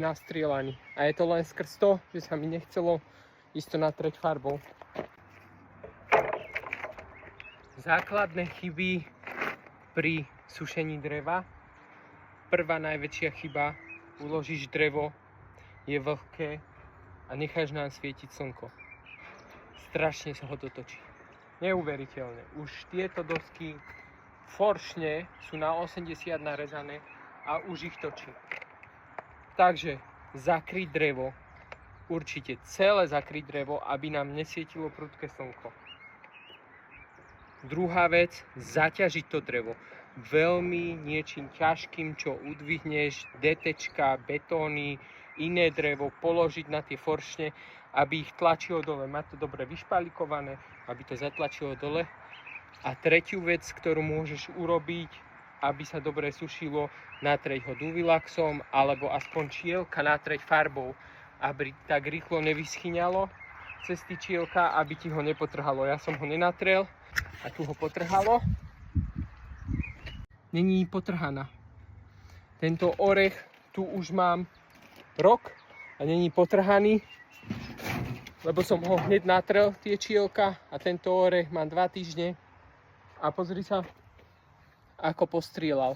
nastrieľaný. A je to len skrz to, že sa mi nechcelo isto natrieť farbou. Základné chyby pri sušení dreva. Prvá najväčšia chyba, uložíš drevo, je vlhké a necháš nám svietiť slnko. Strašne sa ho dotočí. Neuveriteľné. Už tieto dosky foršne sú na 80 narezané a už ich točí. Takže zakryť drevo, určite celé zakryť drevo, aby nám nesvietilo prudké slnko. Druhá vec, zaťažiť to drevo. Veľmi niečím ťažkým, čo udvihneš, detečka, betóny, iné drevo, položiť na tie foršne, aby ich tlačilo dole. Mať to dobre vyšpalikované, aby to zatlačilo dole. A tretiu vec, ktorú môžeš urobiť, aby sa dobre sušilo, natrieť ho Duvilaxom, alebo aspoň čielka natrieť farbou, aby tak rýchlo nevyschyňalo cez tyčielka, aby ti ho nepotrhalo. Ja som ho nenatrel a tu ho potrhalo. Není potrhaná. Tento orech tu už mám rok a není potrhaný, lebo som ho hneď natrel, tie čielka, a tento orech mám 2 týždne a pozri sa, ako postrieľal.